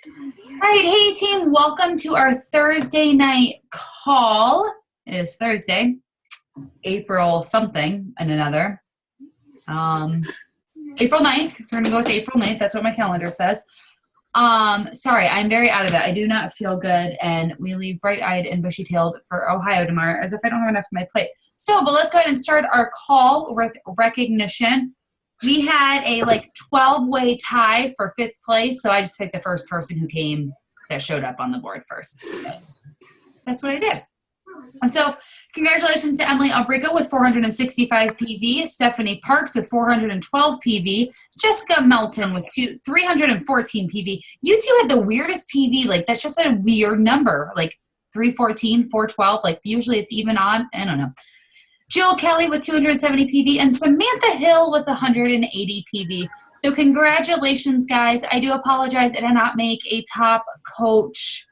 All right, hey team, welcome to our Thursday night call. It is Thursday, April something and another. April 9th. We're gonna go with April 9th. That's what my calendar says. Sorry, I'm very out of it. I do not feel good, and we leave bright-eyed and bushy-tailed for Ohio tomorrow, as if I don't have enough on my plate. So, but let's go ahead and start our call with recognition. We had a 12-way tie for 5th place, so I just picked the first person who came that showed up on the board first. That's what I did. So congratulations to Emily Albrico with 465 PV, Stephanie Parks with 412 PV, Jessica Melton with 314 PV. You two had the weirdest PV. That's just a weird number, 314, 412. Usually it's even odd. I don't know. Jill Kelly with 270 PV and Samantha Hill with 180 PV. So congratulations, guys. I do apologize. I did not make a top coach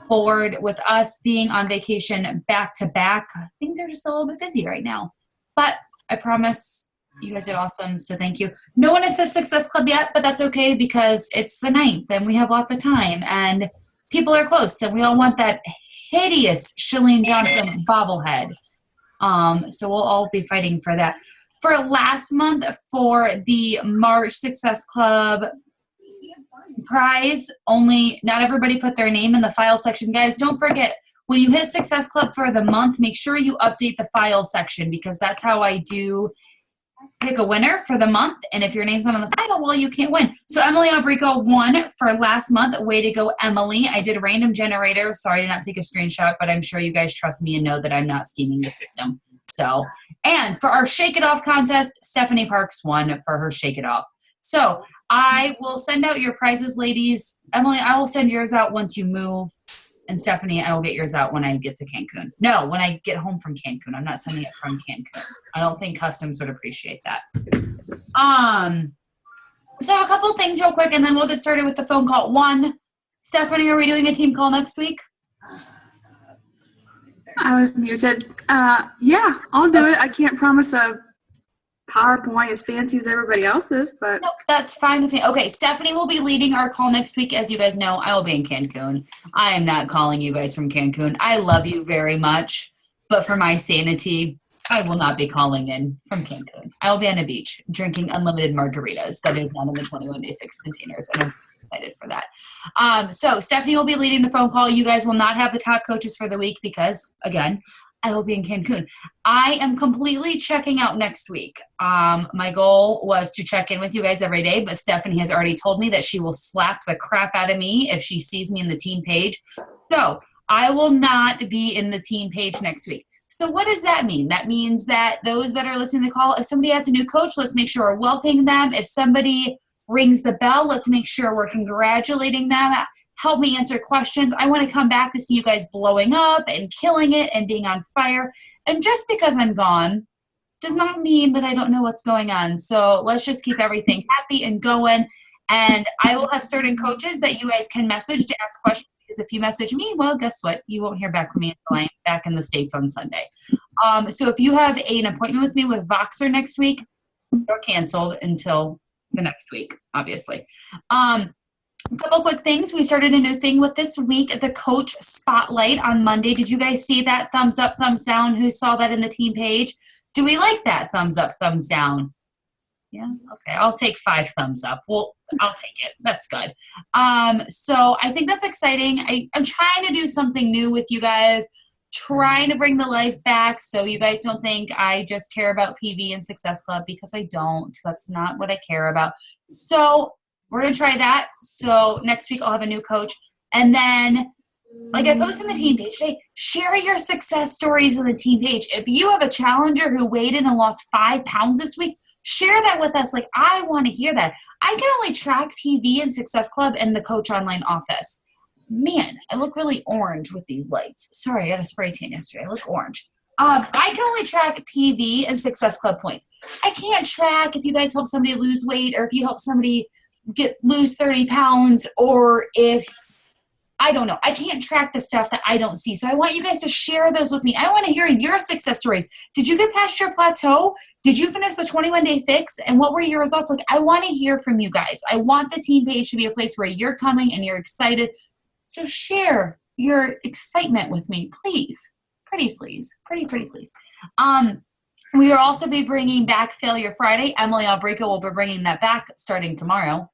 board with us being on vacation back to back. Things are just a little bit busy right now. But I promise you guys did awesome. So thank you. No one has said Success Club yet, but that's okay because it's the 9th and we have lots of time and people are close and we all want that hideous Shalene Johnson bobblehead. So we'll all be fighting for that. For last month, for the March Success Club prize, not everybody put their name in the file section. Guys, don't forget, when you hit Success Club for the month, make sure you update the file section because that's how I do pick a winner for the month. And if your name's not on the file, well, you can't win. So Emily Albrico won for last month. Way to go, Emily. I did a random generator. Sorry I did not take a screenshot, but I'm sure you guys trust me and know that I'm not scheming the system. So, and for our Shake It Off contest, Stephanie Parks won for her Shake It Off. So I will send out your prizes, ladies. Emily, I will send yours out once you move. And Stephanie, I will get yours out when I get to Cancun. No, when I get home from Cancun. I'm not sending it from Cancun. I don't think customs would appreciate that. So a couple things real quick, and then we'll get started with the phone call. One, Stephanie, are we doing a team call next week? I was muted. Yeah, I'll do it. I can't promise a PowerPoint as fancy as everybody else's, but nope, that's fine with me. Okay, Stephanie will be leading our call next week. As you guys know, I will be in Cancun. I am not calling you guys from Cancun. I love you very much, but for my sanity, I will not be calling in from Cancun. I will be on a beach drinking unlimited margaritas that is not in the 21-day fixed containers, and I'm excited for that. So Stephanie will be leading the phone call. You guys will not have the top coaches for the week because, again, I will be in Cancun. I am completely checking out next week. My goal was to check in with you guys every day, but Stephanie has already told me that she will slap the crap out of me if she sees me in the team page. So I will not be in the team page next week. So what does that mean? That means that those that are listening to the call, if somebody adds a new coach, let's make sure we're welcoming them. If somebody rings the bell, let's make sure we're congratulating them. Help me answer questions. I want to come back to see you guys blowing up and killing it and being on fire. And just because I'm gone does not mean that I don't know what's going on. So let's just keep everything happy and going. And I will have certain coaches that you guys can message to ask questions. Because if you message me, well, guess what? You won't hear back from me until I'm back in the States on Sunday. So if you have an appointment with me with Voxer next week, you're canceled until the next week, obviously. A couple quick things. We started a new thing with this week, the Coach Spotlight on Monday. Did you guys see that? Thumbs up, thumbs down. Who saw that in the team page? Do we like that? Thumbs up, thumbs down. Yeah? Okay. I'll take 5 thumbs up. Well, I'll take it. That's good. So I think that's exciting. I'm trying to do something new with you guys, trying to bring the life back so you guys don't think I just care about PV and Success Club because I don't. That's not what I care about. So we're going to try that. So next week I'll have a new coach. And then, I posted on the team page today, share your success stories on the team page. If you have a challenger who weighed in and lost 5 pounds this week, share that with us. I want to hear that. I can only track PV and Success Club in the Coach Online office. Man, I look really orange with these lights. Sorry, I had a spray tan yesterday. I look orange. I can only track PV and Success Club points. I can't track if you guys help somebody lose weight or if you help somebody lose 30 pounds or if I don't know. I can't track the stuff that I don't see. So I want you guys to share those with me. I want to hear your success stories. Did you get past your plateau? Did you finish the 21-day fix? And what were your results? Like, I want to hear from you guys. I want the team page to be a place where you're coming and you're excited. So share your excitement with me, please. Pretty please. Pretty please. We will also be bringing back Failure Friday. Emily Albrico will be bringing that back starting tomorrow.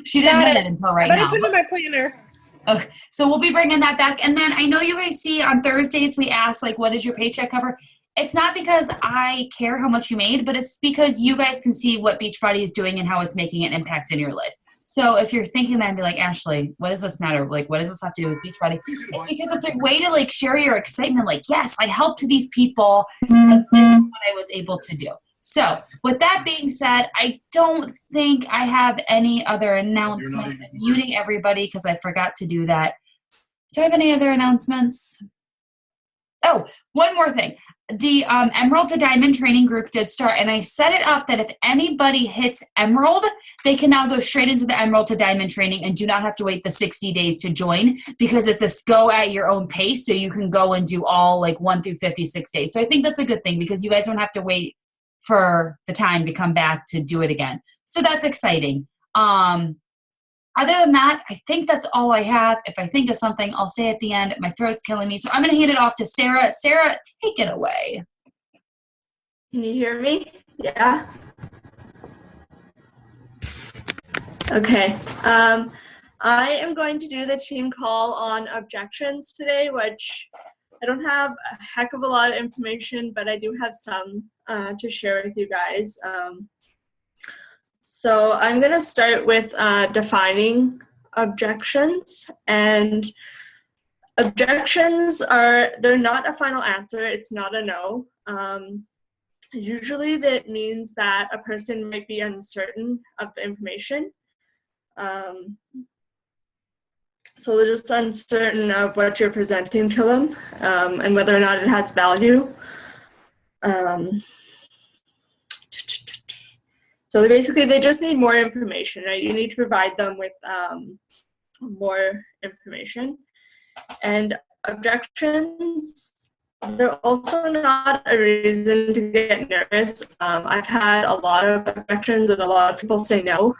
She didn't know it until right now. I put it in my planner. Okay, so we'll be bringing that back. And then I know you guys see on Thursdays we ask, like, what does your paycheck cover? It's not because I care how much you made, but it's because you guys can see what Beachbody is doing and how it's making an impact in your life. So if you're thinking that and be like, Ashley, what does this matter? Like, what does this have to do with Beachbody? It's because it's a way to, like, share your excitement. Like, yes, I helped these people, and this is what I was able to do. So with that being said, I don't think I have any other announcements. I'm muting everybody because I forgot to do that. Do I have any other announcements? Oh, one more thing. The Emerald to Diamond training group did start, and I set it up that if anybody hits Emerald, they can now go straight into the Emerald to Diamond training and do not have to wait the 60 days to join, because it's a go at your own pace, so you can go and do all, like, 1 through 56 days. So I think that's a good thing, because you guys don't have to wait for the time to come back to do it again. So that's exciting. Other than that, I think that's all I have. If I think of something, I'll say at the end. My throat's killing me. So I'm going to hand it off to Sarah. Sarah, take it away. Can you hear me? Yeah? Okay. I am going to do the team call on objections today, which I don't have a heck of a lot of information, but I do have some to share with you guys. So I'm going to start with defining objections. And objections they're not a final answer. It's not a no. Usually that means that a person might be uncertain of the information. So they're just uncertain of what you're presenting to them and whether or not it has value. So basically, they just need more information, right? You need to provide them with more information. And objections, they're also not a reason to get nervous. I've had a lot of objections and a lot of people say no,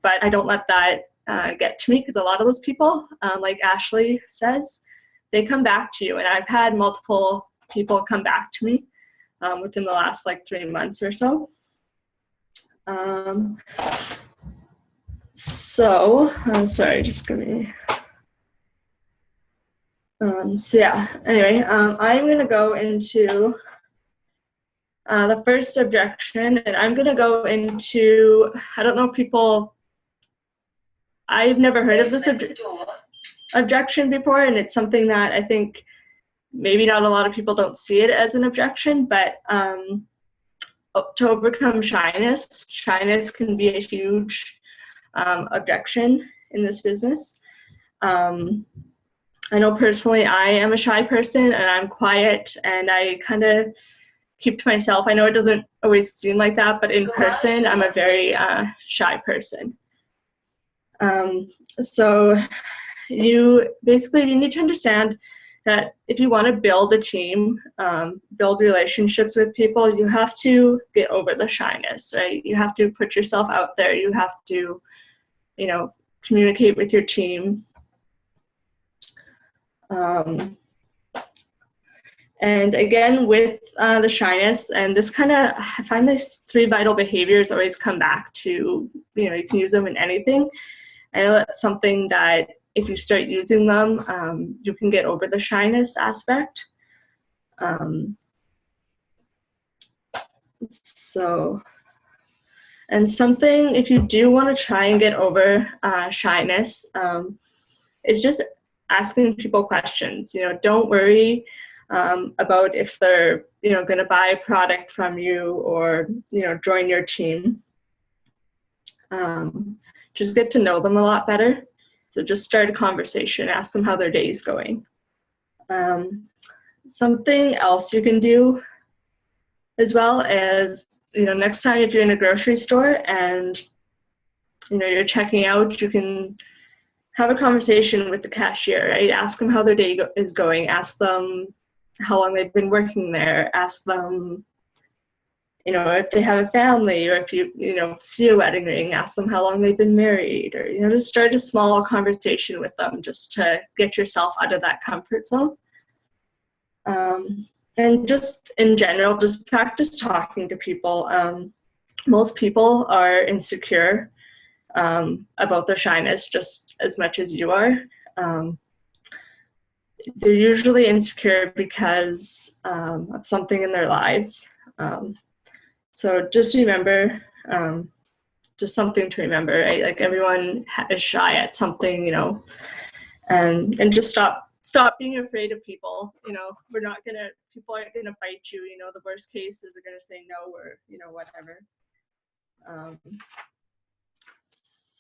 but I don't let that get to me, because a lot of those people, like Ashley says, they come back to you. And I've had multiple people come back to me within the last, like, 3 months or so. Sorry, just give me. So yeah, anyway, I'm going to go into the first objection, and I'm going to go into, I don't know if people, I've never heard of this objection before, and it's something that I think maybe not a lot of people don't see it as an objection, but to overcome shyness. Shyness can be a huge objection in this business. I know personally I am a shy person, and I'm quiet, and I kind of keep to myself. I know it doesn't always seem like that, but in person I'm a very shy person. So you need to understand that if you want to build a team, build relationships with people, you have to get over the shyness, right? You have to put yourself out there. You have to, communicate with your team. And again, with the shyness, and this I find these 3 vital behaviors always come back to, you can use them in anything. I know that's something that if you start using them, you can get over the shyness aspect. And something, if you do want to try and get over shyness, it's just asking people questions. Don't worry about if they're, going to buy a product from you or, join your team. Just get to know them a lot better. So just start a conversation, ask them how their day is going. Something else you can do as well is, next time if you're in a grocery store and, you're checking out, you can have a conversation with the cashier, right? Ask them how their day is going. Ask them how long they've been working there. Ask them, if they have a family, or if you see a wedding ring, ask them how long they've been married, or, just start a small conversation with them just to get yourself out of that comfort zone. And just in general, just practice talking to people. Most people are insecure about their shyness just as much as you are. They're usually insecure because of something in their lives. So just remember, just something to remember, right? Like everyone is shy at something, and just stop being afraid of people. People aren't gonna bite you. The worst case is they're gonna say no, or whatever.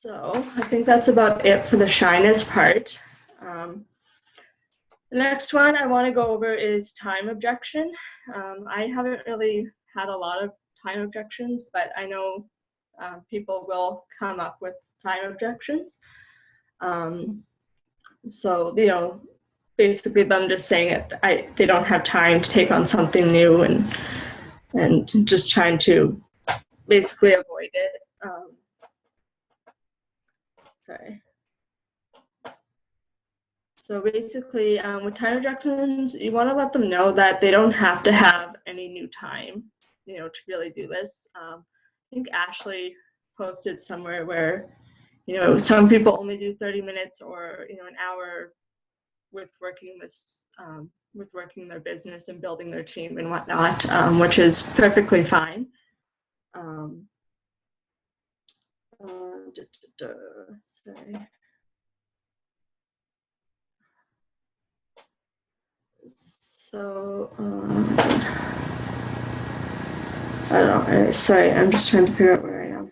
So I think that's about it for the shyness part. The next one I want to go over is time objection. I haven't really had a lot of time objections, but I know people will come up with time objections. So, basically them just saying it, they don't have time to take on something new, and just trying to basically avoid it. Sorry. So basically, with time objections, you want to let them know that they don't have to have any new time, to really do this. I think Ashley posted somewhere where, some people only do 30 minutes or, an hour with working their business and building their team and whatnot, which is perfectly fine. Sorry. So, I don't know. Sorry, I'm just trying to figure out where I am.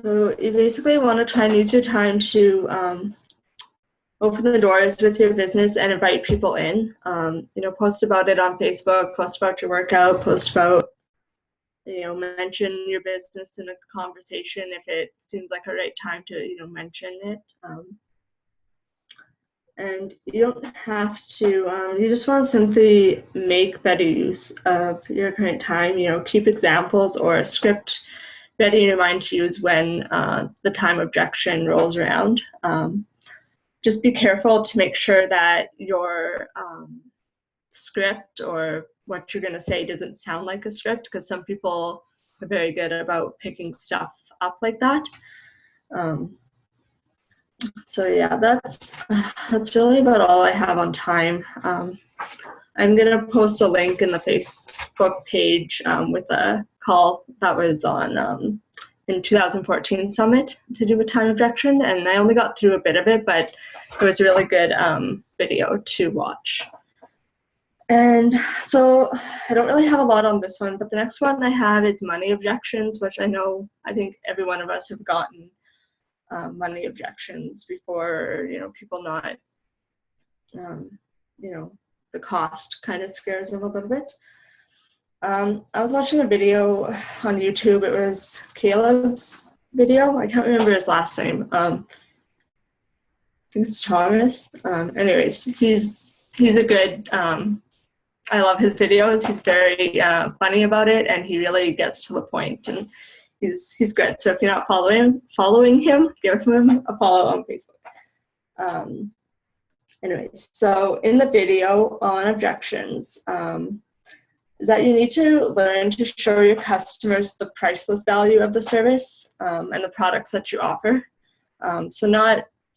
So you basically want to try and use your time to open the doors with your business and invite people in. Post about it on Facebook, post about your workout, post about, mention your business in a conversation if it seems like a right time to, mention it. And you don't have to, you just want to simply make better use of your current time, keep examples or a script ready in your mind to use when the time objection rolls around. Just be careful to make sure that your script or what you're going to say doesn't sound like a script, because some people are very good about picking stuff up like that. So yeah, that's really about all I have on time. I'm gonna post a link in the Facebook page with a call that was on in 2014 summit to do with time objection, and I only got through a bit of it, but it was a really good video to watch. And so I don't really have a lot on this one, but the next one I have is money objections, which I think every one of us have gotten money objections before. People not, the cost kind of scares them a little bit. I was watching a video on YouTube. It was Caleb's video. I can't remember his last name. I think it's Thomas. Anyways, he's a good, I love his videos. He's very funny about it, and he really gets to the point, and he's good. So if you're not following him, give him a follow on Facebook. Anyways, so in the video on objections, is that you need to learn to show your customers the priceless value of the service and the products that you offer. So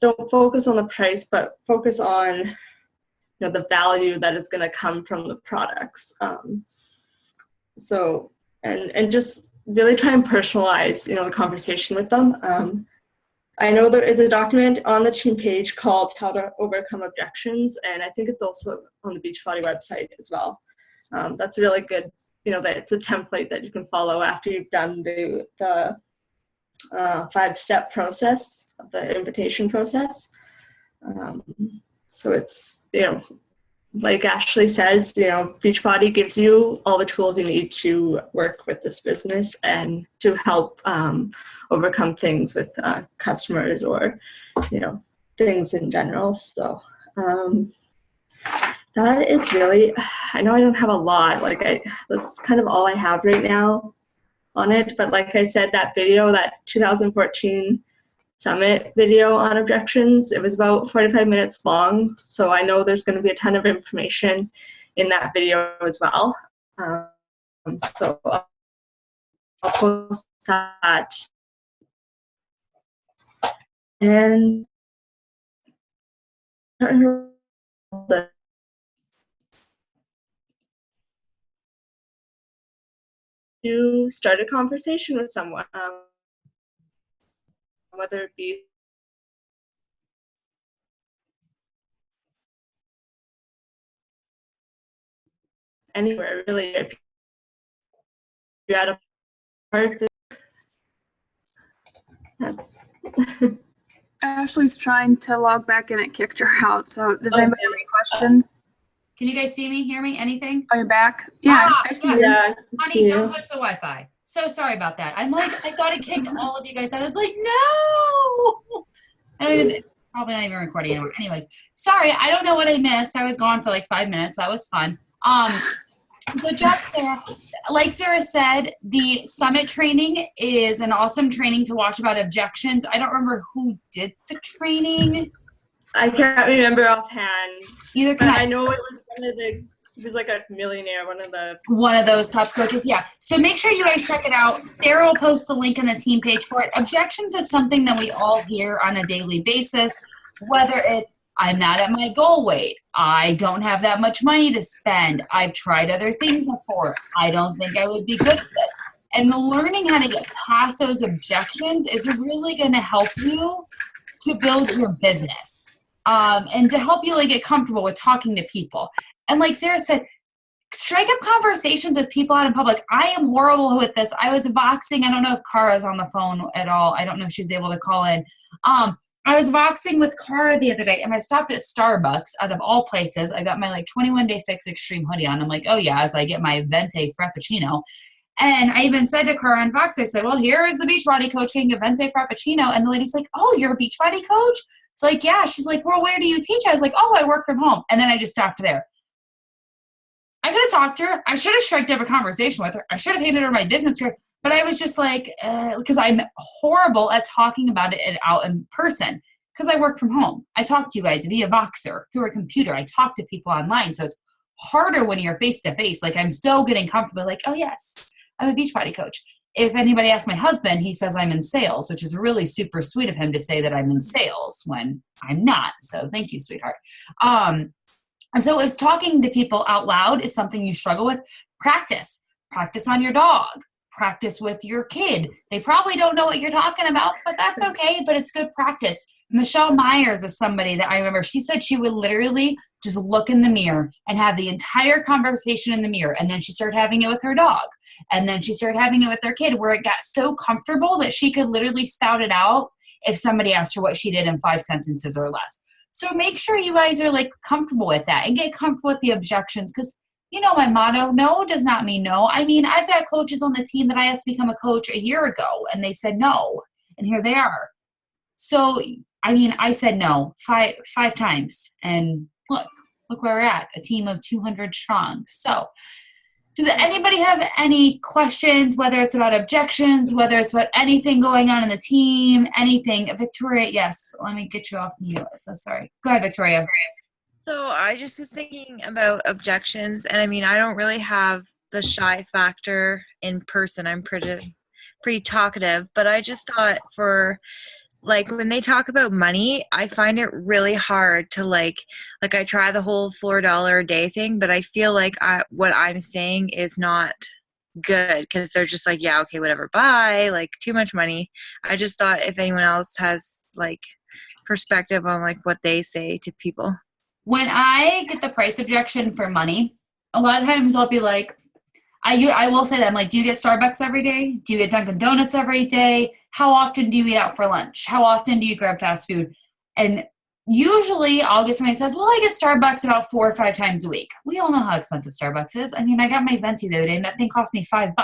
don't focus on the price, but focus on the value that is going to come from the products. So just really try and personalize the conversation with them. I know there is a document on the team page called How to Overcome Objections, and I think it's also on the Beachbody website as well. That's really good, that it's a template that you can follow after you've done the 5-step process, the invitation process. So it's, like Ashley says, Beachbody gives you all the tools you need to work with this business and to help overcome things with customers or, things in general. So that is really, I know I don't have a lot. That's kind of all I have right now on it. But like I said, that video, that 2014 summit video on objections, it was about 45 minutes long. So I know there's going to be a ton of information in that video as well. So I'll post that. And to start a conversation with someone, whether it be anywhere, really. If you're at a park, that's Ashley's trying to log back in. It kicked her out. So does anybody have any questions? Can you guys see me, hear me, anything? Are you back? Yeah, Ah, I see yeah. you. yeah. I can Honey, see don't you. touch the Wi-Fi. So sorry about that. I'm like, I thought it kicked all of you guys out. I was like, no. I don't even, it's probably not even recording anymore. Anyways, sorry, I don't know what I missed. I was gone for like 5 minutes. That was fun. Good job, Sarah. Like Sarah said, the summit training is an awesome training to watch about objections. I don't remember who did the training. I can't remember offhand, Either but can I know it was he was like a millionaire, one of those top coaches. Yeah. So make sure you guys check it out. Sarah will post the link on the team page for it. Objections is something that we all hear on a daily basis, whether it's I'm not at my goal weight. I don't have that much money to spend. I've tried other things before. I don't think I would be good at this. And learning how to get past those objections is really going to help you to build your business and to help you get comfortable with talking to people. And like Sarah said, strike up conversations with people out in public. I am horrible with this. I was boxing. I don't know if Kara's on the phone at all. I don't know if she was able to call in. I was boxing with Kara the other day, and I stopped at Starbucks, out of all places. I got my 21-day fix extreme hoodie on. I'm like, oh yeah, as I get my Venti Frappuccino. And I even said to Kara on Vox, I said, well, here is the Beachbody coach getting a Venti Frappuccino. And the lady's like, oh, you're a Beachbody coach? It's like, yeah. She's like, well, where do you teach? I was like, oh, I work from home. And then I just stopped there. I could have talked to her. I should have striked up a conversation with her. I should have handed her my business card. But I was just like, because I'm horrible at talking about it out in person because I work from home. I talk to you guys via Voxer, through a computer. I talk to people online. So it's harder when you're face to face. I'm still getting comfortable. Oh, yes, I'm a Beachbody coach. If anybody asks my husband, he says I'm in sales, which is really super sweet of him to say that I'm in sales when I'm not. So thank you, sweetheart. So if talking to people out loud is something you struggle with, practice. Practice on your dog. Practice with your kid. They probably don't know what you're talking about, but that's okay, but it's good practice. Michelle Myers is somebody that I remember. She said she would literally just look in the mirror and have the entire conversation in the mirror, and then she started having it with her dog, and then she started having it with their kid, where it got so comfortable that she could literally spout it out if somebody asked her what she did in 5 sentences or less. So make sure you guys are comfortable with that and get comfortable with the objections, because my motto, no does not mean no. I mean, I've got coaches on the team that I asked to become a coach a year ago, and they said no, and here they are. So, I mean, I said no five times, and look where we're at, a team of 200 strong. So does anybody have any questions, whether it's about objections, whether it's about anything going on in the team, anything? Victoria, yes, let me get you off mute. So sorry. Go ahead, Victoria. So I just was thinking about objections, and I mean, I don't really have the shy factor in person. I'm pretty talkative, but I just thought for when they talk about money, I find it really hard to I try the whole $4 a day thing, but I feel what I'm saying is not good because they're just yeah, okay, whatever, bye, too much money. I just thought if anyone else has perspective on what they say to people. When I get the price objection for money, a lot of times I'll be I will say that I'm do you get Starbucks every day? Do you get Dunkin' Donuts every day? How often do you eat out for lunch? How often do you grab fast food? And usually I'll get somebody who says, well, I get Starbucks about 4 or 5 times a week. We all know how expensive Starbucks is. I mean, I got my venti the other day and that thing cost me $5.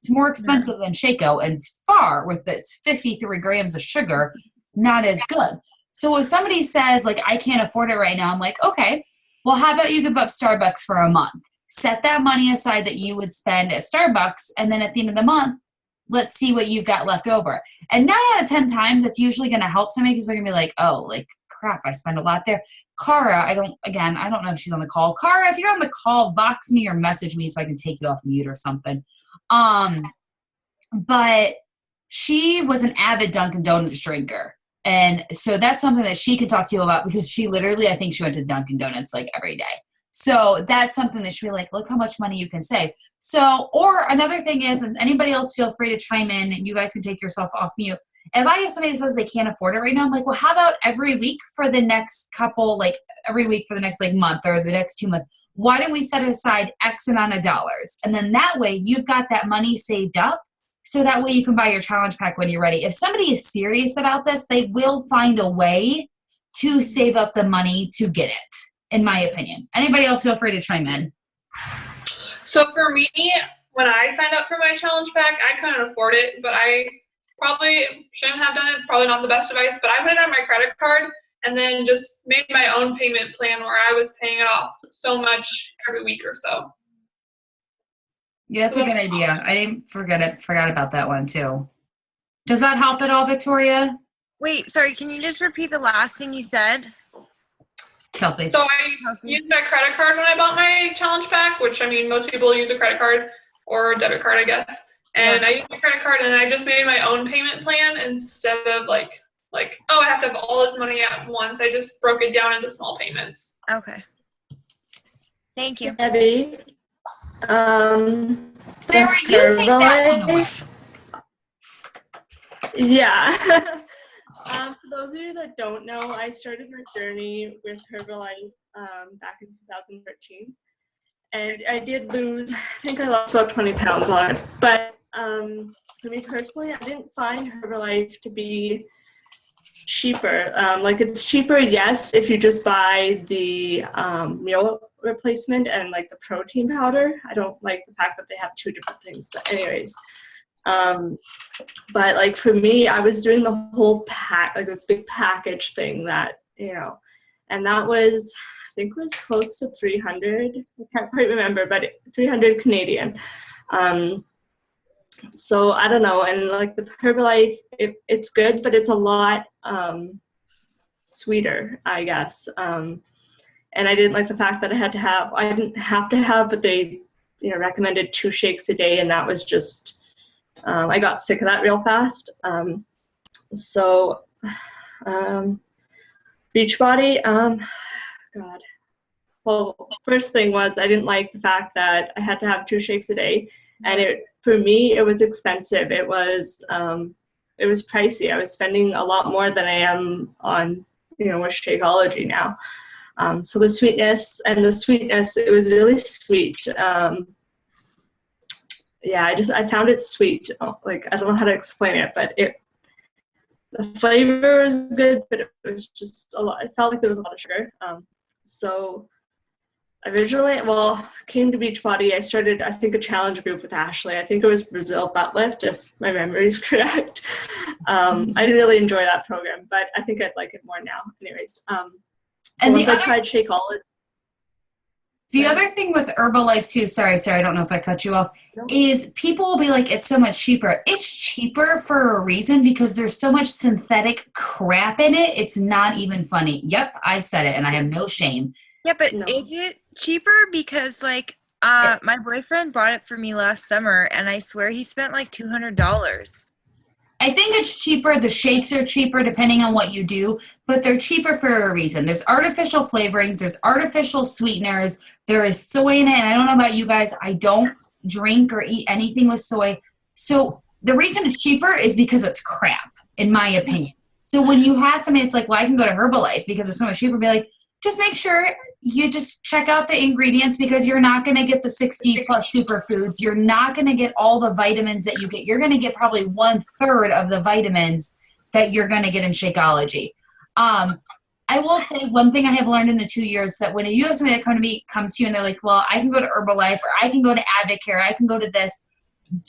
It's more expensive than Shaco and far with its 53 grams of sugar, not as good. So if somebody says like, I can't afford it right now, I'm like, okay, well, how about you give up Starbucks for a month? Set that money aside that you would spend at Starbucks. And then at the end of the month, let's see what you've got left over. And 9 out of 10 times, it's usually going to help somebody because they're going to be like, oh, like, crap, I spend a lot there. Cara, I don't know if she's on the call. Cara, if you're on the call, box me or message me so I can take you off mute or something. But she was an avid Dunkin' Donuts drinker. And so that's something that she could talk to you about because she literally, I think she went to Dunkin' Donuts like every day. So that's something that she'd be like, look how much money you can save. So, or another thing is, and anybody else feel free to chime in and you guys can take yourself off mute. If I have somebody that says they can't afford it right now, I'm like, well, how about every week for the next couple, like every week for the next like month or the next 2 months, why don't we set aside X amount of dollars? And then that way you've got that money saved up. So that way you can buy your challenge pack when you're ready. If somebody is serious about this, they will find a way to save up the money to get it, in my opinion. Anybody else feel free to chime in. So for me, when I signed up for my challenge pack, I couldn't afford it, but I probably shouldn't have done it. Probably not the best advice, but I put it on my credit card and then just made my own payment plan where I was paying it off so much every week or so. Yeah, that's a good idea. I didn't forgot about that one too. Does that help at all, Victoria? Wait, sorry, can you just repeat the last thing you said? Kelsey. So I used my credit card when I bought my challenge pack, which I mean, most people use a credit card or a debit card, I guess. And I used my credit card and I just made my own payment plan instead of like, oh, I have to have all this money at once. I just broke it down into small payments. Okay. Thank you. Abby, Sarah, you take that one away. Yeah. For those of you that don't know, I started my journey with Herbalife back in 2013. And I did lose, I think I lost about 20 pounds on it. But for me personally, I didn't find Herbalife to be cheaper. Like it's cheaper, yes, if you just buy the meal replacement and like the protein powder. I don't like the fact that they have 2 different things, but anyways. But like for me, I was doing the whole pack, like this big package thing that, you know, and that was, I think it was close to 300. I can't quite remember, but 300 Canadian. So I don't know. And like with Herbalife, it's good, but it's a lot sweeter, I guess. And I didn't like the fact that I didn't have to have, but they, you know, recommended 2 shakes a day. And that was just, I got sick of that real fast. Beachbody, God. Well, first thing was I didn't like the fact that I had to have 2 shakes a day. And for me, it was expensive. It was pricey. I was spending a lot more than I am on, you know, with Shakeology now. So the sweetness, it was really sweet. Yeah, I found it sweet. Like, I don't know how to explain it, but the flavor was good, but it was just a lot. It felt like there was a lot of sugar. So originally, came to Beachbody. I started, I think, a challenge group with Ashley. I think it was Brazil Butt Lift, if my memory is correct. I didn't really enjoy that program, but I think I'd like it more now. Anyways, and once I tried Shakeology. The other thing with Herbalife too, sorry, Sarah, I don't know if I cut you off, is people will be like, it's so much cheaper. It's cheaper for a reason because there's so much synthetic crap in it. It's not even funny. Yep, I said it and I have no shame. Yeah, but is it cheaper? Because like my boyfriend bought it for me last summer and I swear he spent like $200. I think it's cheaper. The shakes are cheaper depending on what you do, but they're cheaper for a reason. There's artificial flavorings. There's artificial sweeteners. There is soy in it. And I don't know about you guys. I don't drink or eat anything with soy. So the reason it's cheaper is because it's crap, in my opinion. So when you have something, it's like, well, I can go to Herbalife because it's so much cheaper. Be like, just make sure you just check out the ingredients because you're not going to get the 60 plus superfoods. You're not going to get all the vitamins that you get. You're going to get probably 1/3 of the vitamins that you're going to get in Shakeology. I will say one thing I have learned in the 2 years that when you have somebody that comes to you and they're like, well, I can go to Herbalife or I can go to Advocare, I can go to this.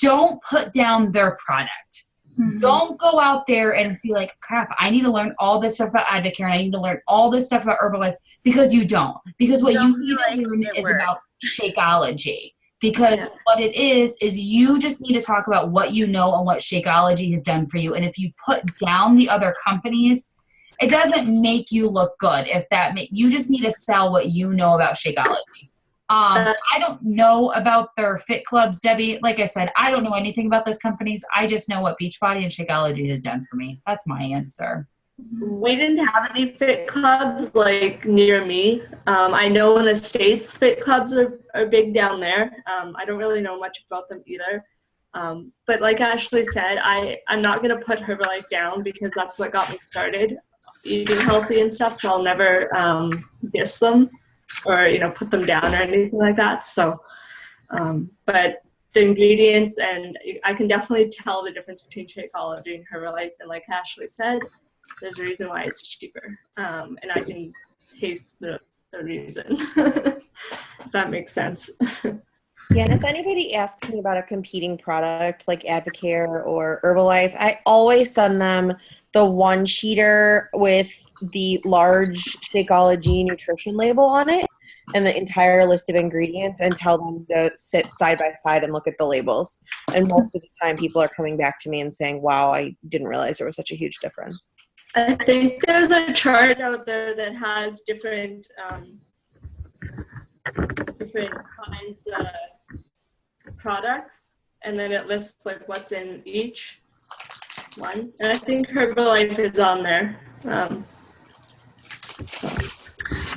Don't put down their product. Mm-hmm. Don't go out there and be like, crap, I need to learn all this stuff about Advocare and I need to learn all this stuff about Herbalife, because you don't. Because what you need to learn is about Shakeology. Because what it is you just need to talk about what you know and what Shakeology has done for you. And if you put down the other companies, it doesn't make you look good. You just need to sell what you know about Shakeology. I don't know about their fit clubs, Debbie. Like I said, I don't know anything about those companies. I just know what Beachbody and Shakeology has done for me. That's my answer. We didn't have any fit clubs like near me. I know in the States fit clubs are big down there. I don't really know much about them either. But like Ashley said, I'm not going to put Herbalife down because that's what got me started eating healthy and stuff. So I'll never diss them or, put them down or anything like that. So, but the ingredients, and I can definitely tell the difference between Shakeology and Herbalife. And like Ashley said, there's a reason why it's cheaper. And I can taste the reason, if that makes sense. Yeah, and if anybody asks me about a competing product like Advocare or Herbalife, I always send them the one sheeter with the large Shakeology nutrition label on it and the entire list of ingredients, and tell them to sit side by side and look at the labels. And most of the time people are coming back to me and saying, wow, I didn't realize there was such a huge difference. I think there's a chart out there that has different kinds of products, and then it lists like what's in each one. And I think Herbalife is on there.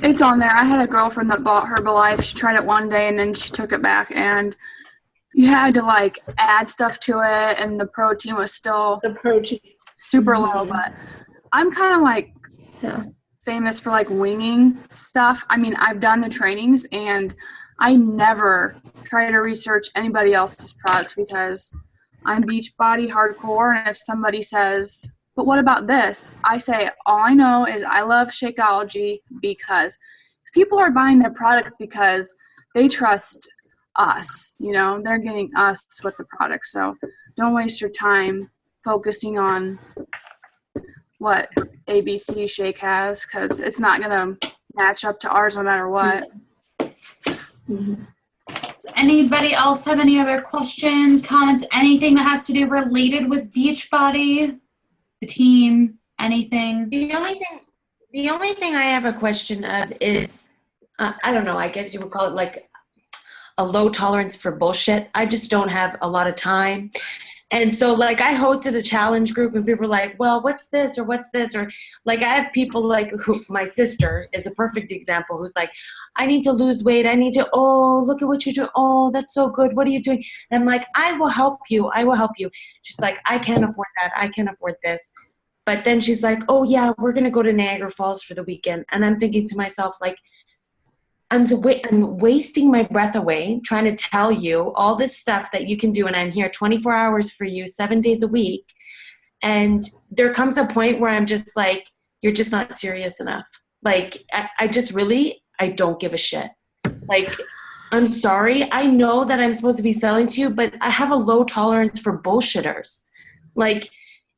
It's on there. I had a girlfriend that bought Herbalife. She tried it one day and then she took it back, and you had to like add stuff to it, and the protein was still super low. But I'm kind of like famous for like winging stuff. I mean, I've done the trainings and I never try to research anybody else's product because I'm Beachbody hardcore. And if somebody says, but what about this? I say, all I know is I love Shakeology because people are buying their product because they trust us. They're getting us with the product. So don't waste your time focusing on what ABC Shake has, because it's not going to match up to ours no matter what. Mm-hmm. Does anybody else have any other questions, comments, anything that has to do related with Beachbody, the team, anything? The only thing I have a question of is, I don't know, I guess you would call it like a low tolerance for bullshit. I just don't have a lot of time. And so like I hosted a challenge group and people were like, well, what's this or what's this? Or like I have people like who, my sister is a perfect example, who's like, I need to lose weight. I need to, oh, look at what you do. Oh, that's so good. What are you doing? And I'm like, I will help you. I will help you. She's like, I can't afford that. I can't afford this. But then she's like, oh yeah, we're going to go to Niagara Falls for the weekend. And I'm thinking to myself, like, I'm wasting my breath away trying to tell you all this stuff that you can do, and I'm here 24 hours for you, 7 days a week. And there comes a point where I'm just like, you're just not serious enough. Like, I don't give a shit. Like, I'm sorry. I know that I'm supposed to be selling to you, but I have a low tolerance for bullshitters. Like,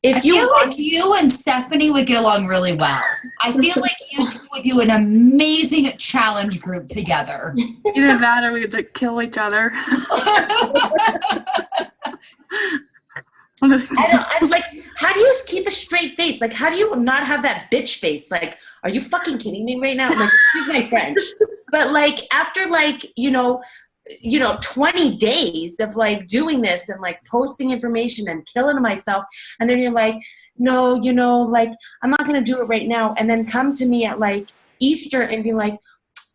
I feel like you and Stephanie would get along really well. I feel like you two would do an amazing challenge group together. Either that or we'd like kill each other. I'm like, how do you keep a straight face? Like, how do you not have that bitch face? Like, are you fucking kidding me right now? Like, excuse my French. But like, after like, 20 days of like doing this and like posting information and killing myself. And then you're like, no, like I'm not going to do it right now. And then come to me at like Easter and be like,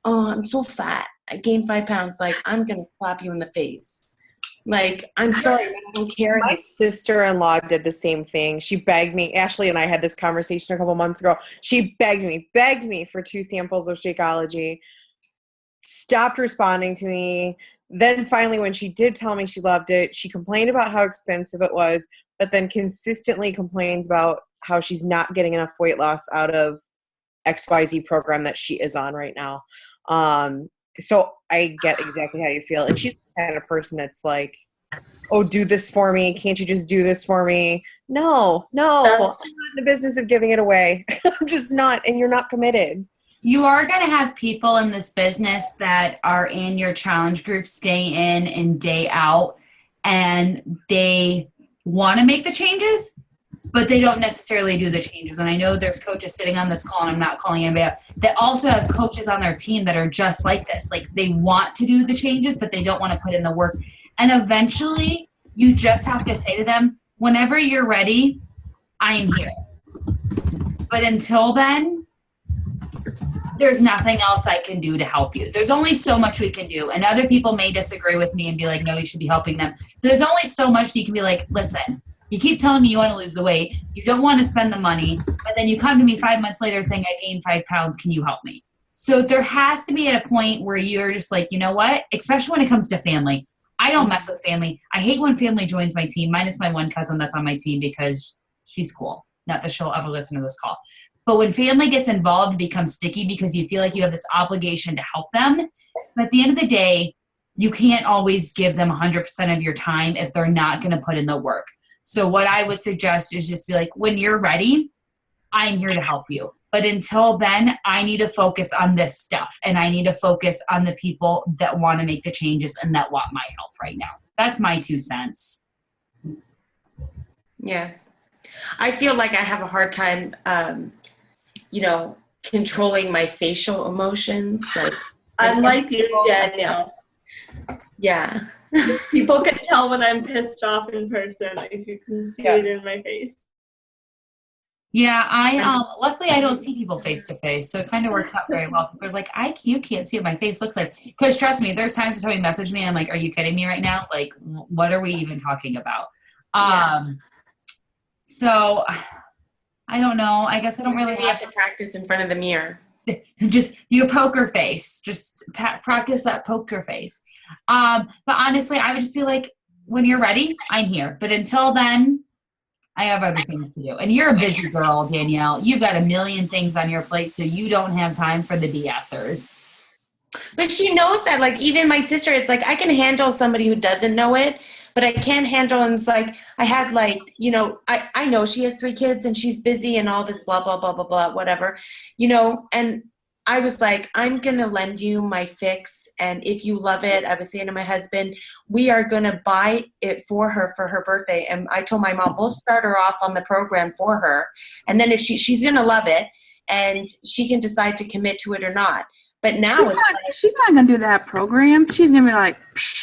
oh, I'm so fat. I gained 5 pounds. Like, I'm going to slap you in the face. Like, I'm sorry, I don't care. My sister-in-law did the same thing. She begged me. Ashley and I had this conversation a couple months ago. She begged me for 2 samples of Shakeology. Stopped responding to me. Then finally, when she did tell me she loved it, she complained about how expensive it was, but then consistently complains about how she's not getting enough weight loss out of XYZ program that she is on right now. So I get exactly how you feel. And she's the kind of person that's like, oh, do this for me. Can't you just do this for me? No, I'm not in the business of giving it away. I'm just not, and you're not committed. You are going to have people in this business that are in your challenge groups day in and day out, and they want to make the changes, but they don't necessarily do the changes. And I know there's coaches sitting on this call, and I'm not calling anybody out, that also have coaches on their team that are just like this. Like, they want to do the changes, but they don't want to put in the work. And eventually, you just have to say to them, whenever you're ready, I am here. But until then, there's nothing else I can do to help you. There's only so much we can do. And other people may disagree with me and be like, no, you should be helping them. There's only so much that you can be like, listen, you keep telling me you want to lose the weight. You don't want to spend the money. But then you come to me 5 months later saying I gained 5 pounds. Can you help me? So there has to be at a point where you're just like, you know what? Especially when it comes to family. I don't mess with family. I hate when family joins my team, minus my one cousin that's on my team because she's cool. Not that she'll ever listen to this call. But when family gets involved, it becomes sticky because you feel like you have this obligation to help them. But at the end of the day, you can't always give them 100% of your time if they're not going to put in the work. So what I would suggest is just be like, when you're ready, I'm here to help you. But until then, I need to focus on this stuff. And I need to focus on the people that want to make the changes and that want my help right now. That's my 2 cents. Yeah. I feel like I have a hard time, controlling my facial emotions. Like, Unlike you, Danielle. Yeah. People can tell when I'm pissed off in person. If you can see it in my face. Yeah, luckily I don't see people face to face, so it kind of works out very well. People are like, you can't see what my face looks like. Because trust me, there's times when somebody message me and I'm like, are you kidding me right now? Like, what are we even talking about? So I don't know. I guess I don't really have to practice in front of the mirror. Just your poker face. Just practice that poker face. But honestly, I would just be like, when you're ready, I'm here. But until then, I have other things to do. And you're a busy girl, Danielle. You've got a million things on your plate, so you don't have time for the BSers. But she knows that. Like, even my sister, it's like, I can handle somebody who doesn't know it, but I can't handle, and it's like, I had like, I know she has 3 kids and she's busy and all this blah, blah, blah, blah, blah, whatever, and I was like, I'm going to lend you my fix. And if you love it, I was saying to my husband, we are going to buy it for her birthday. And I told my mom, we'll start her off on the program for her. And then if she's going to love it and she can decide to commit to it or not. But now she's not going to do that program. She's going to be like, psh.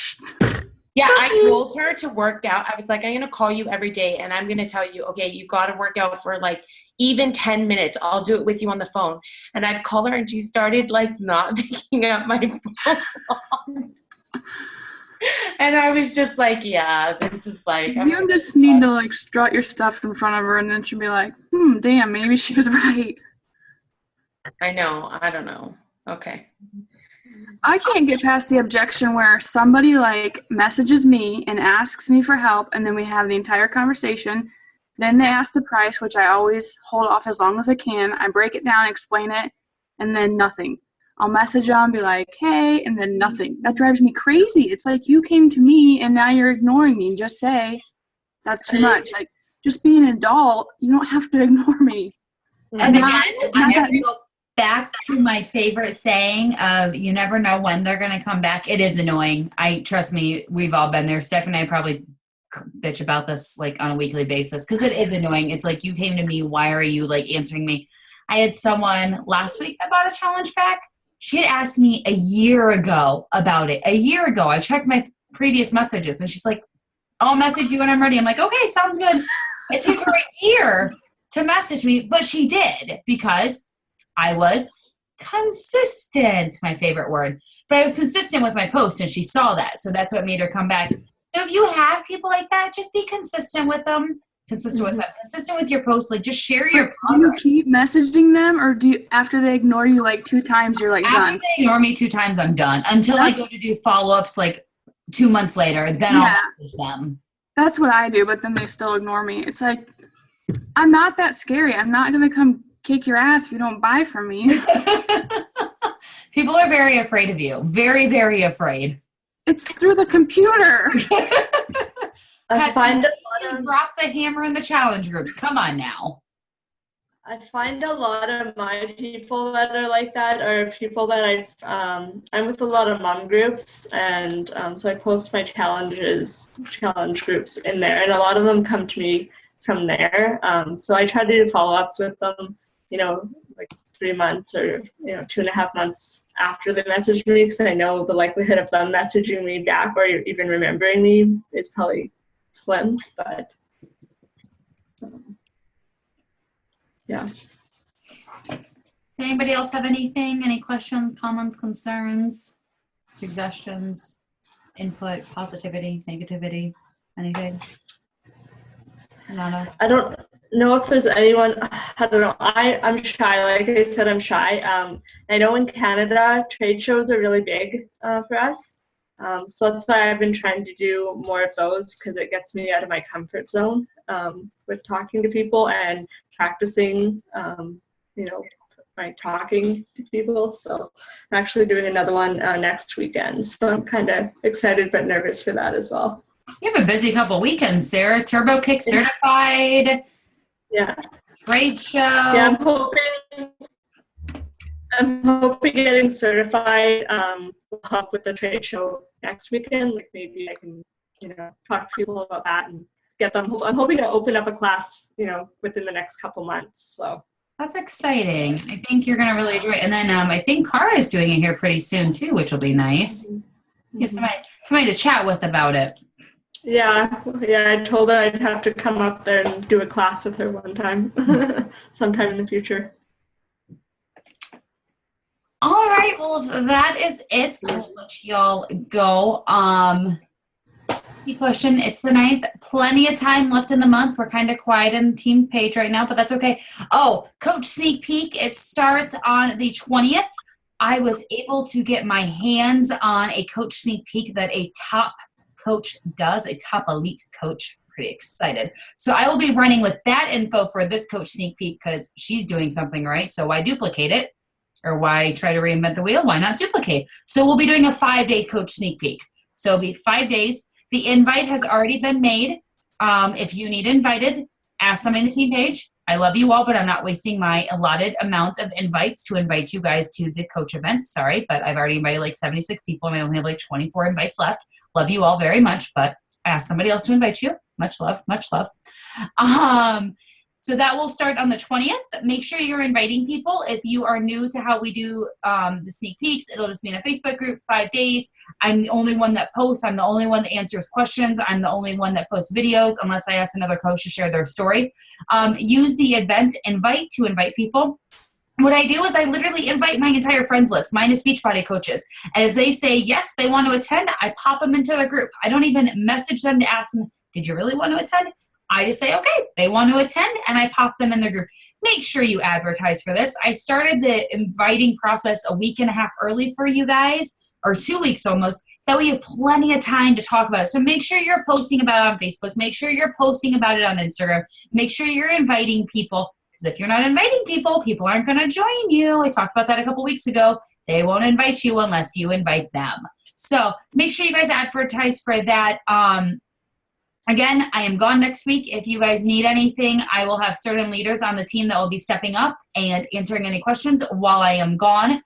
Yeah, I told her to work out. I was like, I'm going to call you every day and I'm going to tell you, okay, you got to work out for like even 10 minutes. I'll do it with you on the phone. And I'd call her and she started like not picking up my phone. And I was just like, yeah, this is like. You just need to like strut your stuff in front of her and then she'll be like, damn, maybe she was right. I know. I don't know. Okay. I can't get past the objection where somebody like messages me and asks me for help, and then we have the entire conversation. Then they ask the price, which I always hold off as long as I can. I break it down, explain it, and then nothing. I'll message them, be like, hey, and then nothing. That drives me crazy. It's like, you came to me and now you're ignoring me. Just say, that's too much. Like, just be an adult. You don't have to ignore me. And again, I'm going to go back to my favorite saying of, you never know when they're going to come back. It is annoying. Trust me, we've all been there. Steph and I probably bitch about this like on a weekly basis because it is annoying. It's like, you came to me. Why are you like answering me? I had someone last week that bought a challenge pack. She had asked me a year ago about it. A year ago, I checked my previous messages and she's like, I'll message you when I'm ready. I'm like, okay, sounds good. It took her a year to message me, but she did because I was consistent, my favorite word. But I was consistent with my post and she saw that. So that's what made her come back. So if you have people like that, just be consistent with them. Consistent with your posts. Like, just share your progress. Do you keep messaging them, or do you, after they ignore you like 2 times, you're like done? After they ignore me 2 times, I'm done. Until I go to do follow-ups like 2 months later, then I'll message them. That's what I do, but then they still ignore me. It's like, I'm not that scary. I'm not going to come kick your ass if you don't buy from me. People are very afraid of you. Very, very afraid. It's through the computer. I find You drop the hammer in the challenge groups. Come on now. I find a lot of my people that are like that are people that I'm with a lot of mom groups, and so I post my challenge groups in there, and a lot of them come to me from there. So I try to do follow-ups with them, like 3 months or 2.5 months after they message me, because I know the likelihood of them messaging me back or even remembering me is probably slim, but yeah. Does anybody else have anything? Any questions, comments, concerns, suggestions, input, positivity, negativity, anything? Nada. I don't know if there's anyone. I don't know. I'm shy. Like I said, I'm shy. I know in Canada, trade shows are really big for us. So that's why I've been trying to do more of those, because it gets me out of my comfort zone with talking to people and practicing, my talking to people. So I'm actually doing another one next weekend. So I'm kind of excited but nervous for that as well. You have a busy couple weekends, Sarah. Turbo Kick certified. Yeah. Trade show. Yeah, I'm hoping getting certified will help with the trade show next weekend. Like maybe I can, talk to people about that and get them. I'm hoping to open up a class, within the next couple months. So That's exciting. I think you're gonna really enjoy it. And then I think Cara is doing it here pretty soon too, which will be nice. You have somebody to chat with about it. Yeah. I told her I'd have to come up there and do a class with her one time, sometime in the future. All right. Well, if that is it, I will let y'all go. Keep pushing. It's the 9th. Plenty of time left in the month. We're kind of quiet in the team page right now, but that's okay. Oh, Coach Sneak Peek. It starts on the 20th. I was able to get my hands on a Coach Sneak Peek that a top coach does, a top elite coach. Pretty excited. So I will be running with that info for this Coach Sneak Peek because she's doing something right. So why duplicate it? Or why try to reinvent the wheel? Why not duplicate? So we'll be doing a 5-day Coach Sneak Peek. So it'll be 5 days. The invite has already been made. If you need invited, ask somebody on the team page. I love you all, but I'm not wasting my allotted amount of invites to invite you guys to the coach event. Sorry, but I've already invited like 76 people and I only have like 24 invites left. Love you all very much, but ask somebody else to invite you. Much love, much love. So that will start on the 20th. Make sure you're inviting people. If you are new to how we do the sneak peeks, it'll just be in a Facebook group, 5 days. I'm the only one that posts. I'm the only one that answers questions. I'm the only one that posts videos unless I ask another coach to share their story. Use the event invite to invite people. What I do is I literally invite my entire friends list, minus Beachbody coaches. And if they say yes, they want to attend, I pop them into the group. I don't even message them to ask them, did you really want to attend? I just say, okay, they want to attend, and I pop them in the group. Make sure you advertise for this. I started the inviting process a week and a half early for you guys, or 2 weeks almost. That way you have plenty of time to talk about it. So make sure you're posting about it on Facebook. Make sure you're posting about it on Instagram. Make sure you're inviting people. Because if you're not inviting people, people aren't going to join you. I talked about that a couple weeks ago. They won't invite you unless you invite them. So make sure you guys advertise for that. Again, I am gone next week. If you guys need anything, I will have certain leaders on the team that will be stepping up and answering any questions while I am gone.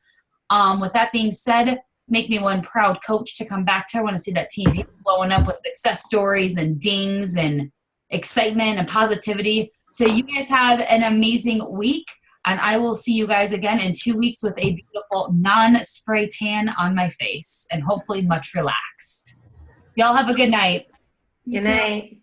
With that being said, make me one proud coach to come back to. I want to see that team blowing up with success stories and dings and excitement and positivity. So you guys have an amazing week, and I will see you guys again in 2 weeks with a beautiful non-spray tan on my face and hopefully much relaxed. Y'all have a good night. Good night.